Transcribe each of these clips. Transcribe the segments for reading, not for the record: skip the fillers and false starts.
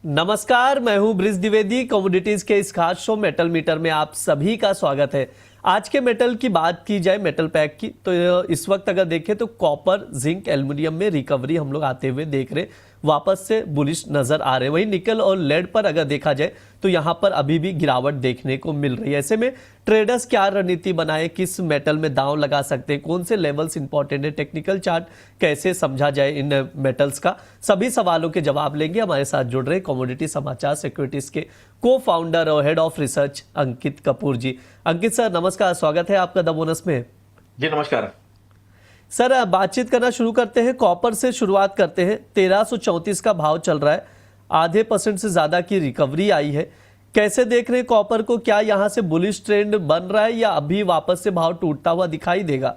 नमस्कार, मैं हूं ब्रिज द्विवेदी। कमोडिटीज के इस खास शो मेटल मीटर में आप सभी का स्वागत है। आज के मेटल की बात की जाए, मेटल पैक की, तो इस वक्त अगर देखें तो कॉपर, जिंक, एल्युमिनियम में रिकवरी हम लोग आते हुए देख रहे, वापस से बुलिश नजर आ रहे हैं। वहीं निकल और लेड पर अगर देखा जाए तो यहां पर अभी भी गिरावट देखने को मिल रही है। ऐसे में ट्रेडर्स क्या रणनीति बनाए, किस मेटल में दांव लगा सकते हैं, कौन से लेवल्स इंपॉर्टेंट है, टेक्निकल चार्ट कैसे समझा जाए इन मेटल्स का, सभी सवालों के जवाब लेंगे। हमारे साथ जुड़ रहे कमोडिटी समाचार सिक्योरिटीज के को फाउंडर और head of research Ankit Kapoor ji. Ankit sir नमस्कार, स्वागत है आपका द बोनस में। जी नमस्कार सर, बातचीत करना शुरू करते हैं, कॉपर से शुरुआत करते हैं। 1334 का भाव चल रहा है, आधे % से ज्यादा की रिकवरी आई है। कैसे देख रहे हैं कॉपर को, क्या यहां से बुलिश ट्रेंड बन रहा है या अभी वापस से भाव टूटता हुआ दिखाई देगा?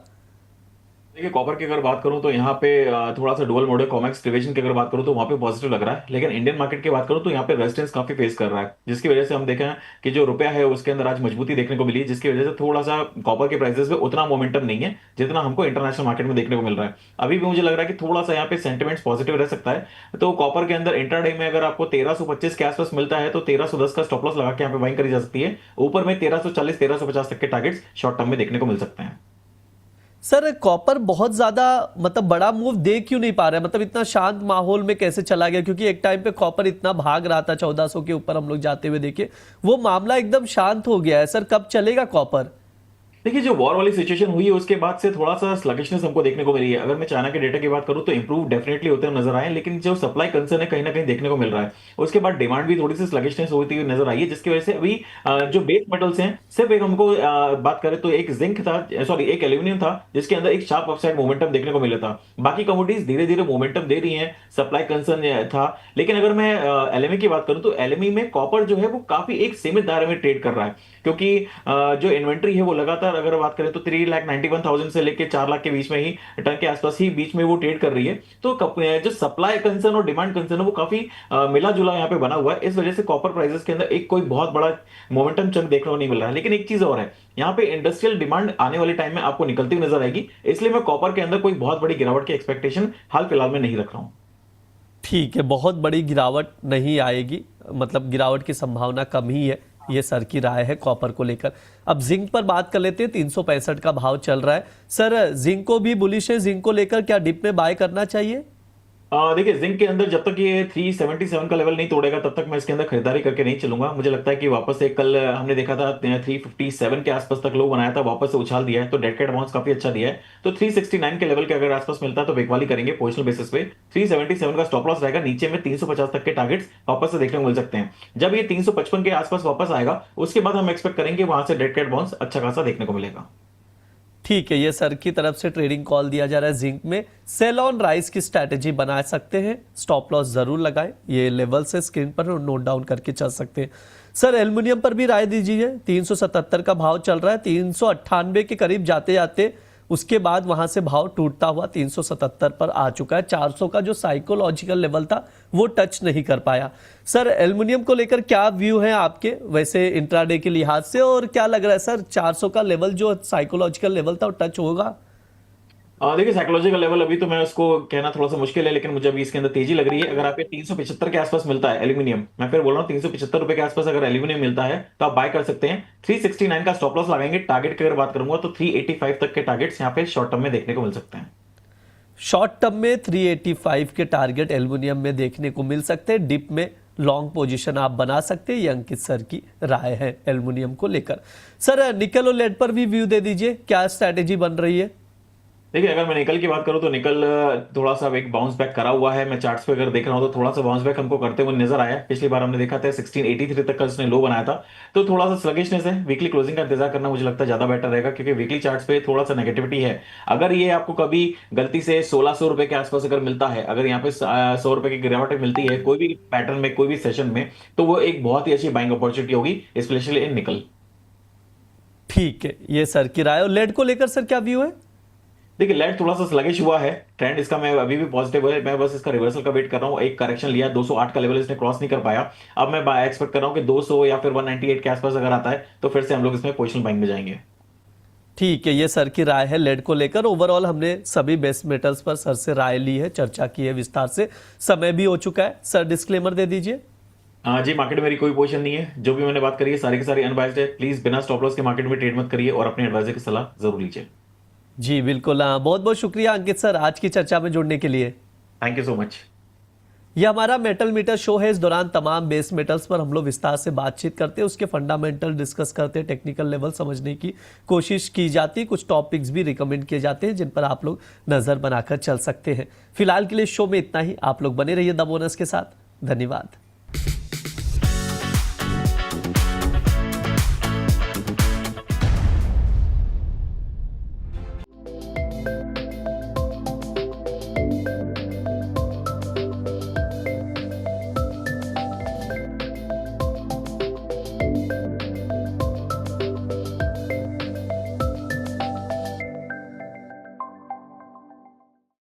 देखिए, कॉपर की अगर बात करूं तो यहाँ पे थोड़ा सा डुअल मोड है। कॉमेक्स डिवीजन की अगर बात करूं तो वहां पे पॉजिटिव लग रहा है, लेकिन इंडियन मार्केट की बात करूं तो यहाँ पे रेजिस्टेंस काफी फेस कर रहा है, जिसकी वजह से हम देखें कि जो रुपया है उसके अंदर आज मजबूती देखने को मिली, जिसकी वजह से थोड़ा सा कॉपर के प्राइसेस पे उतना मोमेंटम नहीं है जितना हमको इंटरनेशनल मार्केट में देखने को मिल रहा है। अभी भी मुझे लग रहा है कि थोड़ा सा यहाँ पे सेंटिमेंट्स पॉजिटिव रह सकता है। तो कॉपर के अंदर इंट्राडे में अगर आपको 1325 के आसपास मिलता है तो 1310 का स्टॉप लॉस लगा के यहाँ पे बाइंग करी जा सकती है। ऊपर में 1340 1350 तक के टारगेट्स शॉर्ट टर्म में देखने को मिल सकते हैं। सर, कॉपर बहुत ज्यादा बड़ा मूव दे क्यों नहीं पा रहा है? इतना शांत माहौल में कैसे चला गया? क्योंकि एक टाइम पे कॉपर इतना भाग रहा था, 1400 के ऊपर हम लोग जाते हुए देखे, वो मामला एकदम शांत हो गया है। सर, कब चलेगा कॉपर? देखिए, जो वॉर वाली सिचुएशन हुई है उसके बाद से थोड़ा सा स्लगिशनेस हमको देखने को मिली है। अगर मैं चाइना के डेटा की बात करूं तो इंप्रूव डेफिनेटली होते हुए नजर आए, लेकिन जो सप्लाई कंसर्न है कहीं ना कहीं देखने को मिल रहा है। उसके बाद डिमांड भी थोड़ी सी स्लगिशनेस होती हुई नजर आई है, जिसकी वजह से अभी जो बेस मेटल्स हैं, सिर्फ एक हमको बात करें तो एक जिंक था, सॉरी एक एल्यूमिनियम था, जिसके अंदर एक शार्प अपसाइड मोमेंटम देखने को मिला था। बाकी कमोडिटीज धीरे धीरे मोमेंटम दे रही है, सप्लाई कंसर्न था। लेकिन अगर मैं एलएमई की बात करूं तो एलएमई में कॉपर जो है वो काफी एक सीमित दायरे में ट्रेड कर रहा है, क्योंकि जो इन्वेंट्री है वो लगातार अगर बात करें तो 3,91,000 से लेकर 4 लाख के बीच में ही, टन के आसपास ही बीच में वो ट्रेड कर रही है। तो जो सप्लाई कंसर्न और डिमांड कंसर्न है वो काफी मिला जुला यहाँ पे बना हुआ है। इस वजह से कॉपर प्राइसेस के अंदर एक कोई बहुत बड़ा मोमेंटम चंक देखने को नहीं मिल रहा है। लेकिन एक चीज और है, यहाँ पे इंडस्ट्रियल डिमांड आने वाले टाइम में आपको निकलती हुई नजर आएगी, इसलिए मैं कॉपर के अंदर कोई बहुत बड़ी गिरावट की एक्सपेक्टेशन हाल फिलहाल में नहीं रख रहा हूं। ठीक है, बहुत बड़ी गिरावट नहीं आएगी, गिरावट की संभावना कम ही है, ये सर की राय है कॉपर को लेकर। अब जिंक पर बात कर लेते हैं, 365 का भाव चल रहा है। सर, जिंक को भी बुलिश है, जिंक को लेकर क्या डिप में बाय करना चाहिए? देखिए, जिंक के अंदर जब तक ये 377 का लेवल नहीं तोड़ेगा तब तक मैं इसके अंदर खरीदारी करके नहीं चलूंगा। मुझे लगता है कि वापस से कल हमने देखा था 357 के आसपास तक लो बनाया था, वापस से उछाल दिया है, तो डेड कैट बाउंस काफी अच्छा दिया है। तो 369 के लेवल के अगर आसपास मिलता है तो बिकवाली करेंगे पोजिशनल बेसिस पे। 377 का स्टॉप लॉस रहेगा, नीचे में 350 तक के टारगेट्स वापस से देखने को मिल सकते हैं। जब ये 355 के आसपास वापस आएगा उसके बाद हम एक्सपेक्ट करेंगे वहां से डेड कैट बाउंस अच्छा खासा देखने को मिलेगा। ठीक है, ये सर की तरफ से ट्रेडिंग कॉल दिया जा रहा है। जिंक में सेल ऑन राइज की स्ट्रैटेजी बना सकते हैं, स्टॉप लॉस जरूर लगाएं, ये लेवल से स्क्रीन पर नोट डाउन करके चल सकते हैं। सर, एल्युमिनियम पर भी राय दीजिए। 377 का भाव चल रहा है, 398 के करीब जाते जाते उसके बाद वहां से भाव टूटता हुआ 377 पर आ चुका है। 400 का जो साइकोलॉजिकल लेवल था वो टच नहीं कर पाया। सर, एल्युमिनियम को लेकर क्या व्यू है आपके, वैसे इंट्राडे के लिहाज से, और क्या लग रहा है सर, 400 का लेवल जो साइकोलॉजिकल लेवल था वो टच होगा? देखिए, साइकोलॉजिकल लेवल अभी तो मैं उसको कहना थोड़ा सा मुश्किल है, लेकिन मुझे अभी इसके अंदर तेजी लग रही है। अगर आपको 375 के आसपास मिलता है एल्यूमिनियम, मैं फिर बोल रहा हूँ 375 रुपए के आसपास अगर एल्यूमिनियम मिलता है तो आप बाय कर सकते हैं। 369 का स्टॉप लॉस लगाएंगे। टारगेट की अगर बात करूंगा तो 385 तक के टारगेट्स यहाँ पे शॉर्ट टर्म में देखने को मिल सकते हैं। शॉर्ट टर्म में 385 के टारगेट एल्युमिनियम में देखने को मिल सकते हैं। डिप में लॉन्ग पोजीशन आप बना सकते हैं, ये अंकित सर की राय है एल्युमिनियम को लेकर। सर, निकल और लेड पर भी व्यू दे दीजिए, क्या स्ट्रैटेजी बन रही है? देखिए, अगर मैं निकल की बात करूं तो निकल थोड़ा सा एक बाउंस बैक करा हुआ है। मैं चार्ट्स पे अगर देख रहा हूं तो थोड़ा सा बाउंस बैक हमको करते हुए नजर आया। पिछली बार हमने देखा था 1683 तक का उसने लो बनाया था, तो थोड़ा सा स्लगिशनेस है। वीकली क्लोजिंग का इंतजार करना मुझे लगता है ज्यादा बेटर रहेगा, क्योंकि वीकली चार्ट्स पे थोड़ा सा नेगेटिविटी है। अगर ये आपको कभी गलती से 1600 रुपए के आसपास अगर मिलता है, अगर यहाँ पे 100 रुपए की गिरावट मिलती है कोई भी पैटर्न में, कोई भी सेशन में, तो वो एक बहुत ही अच्छी बाइंग अपॉर्चुनिटी होगी, स्पेशली इन निकल। ठीक है, ये सर की राय। और लेड को लेकर सर क्या व्यू है? देखिए, लेट थोड़ा सा स्लगिश हुआ है, ट्रेंड इसका मैं अभी भी पॉजिटिव है। मैं बस इसका रिवर्सल का वेट कर रहा हूं। एक करेक्शन लिया, 208 का लेवल इसने क्रॉस नहीं कर पाया। अब मैं एक्सपेक्ट कर रहा हूं कि 200 या फिर 198 के आसपास अगर आता है तो फिर से हम लोग इसमें पोजिशनल बाइंग में जाएंगे। ठीक है, ये सर की राय है लेड को लेकर। ओवरऑल हमने सभी बेस्ट मेटल्स पर सर से राय ली है, चर्चा की है विस्तार से, समय भी हो चुका है। सर, डिस्क्लेमर दे दीजिए। जी, मार्केट में मेरी कोई पोजीशन नहीं है। जो भी मैंने बात करी है सारी की सारी अनबायस्ड है। प्लीज बिना स्टॉप लॉस के मार्केट में ट्रेड मत करिए और अपने एडवाइजर की सलाह जरूर लीजिए। जी बिल्कुल, बहुत बहुत शुक्रिया अंकित सर आज की चर्चा में जुड़ने के लिए। Thank you so much. यह हमारा मेटल मीटर शो है। इस दौरान तमाम बेस मेटल्स पर हम लोग विस्तार से बातचीत करते हैं, उसके फंडामेंटल डिस्कस करते हैं, टेक्निकल लेवल समझने की कोशिश की जाती है, कुछ टॉपिक्स भी रिकमेंड किए जाते हैं जिन पर आप लोग नजर बनाकर चल सकते हैं। फिलहाल के लिए शो में इतना ही। आप लोग बने रहिए द बोनस के साथ। धन्यवाद।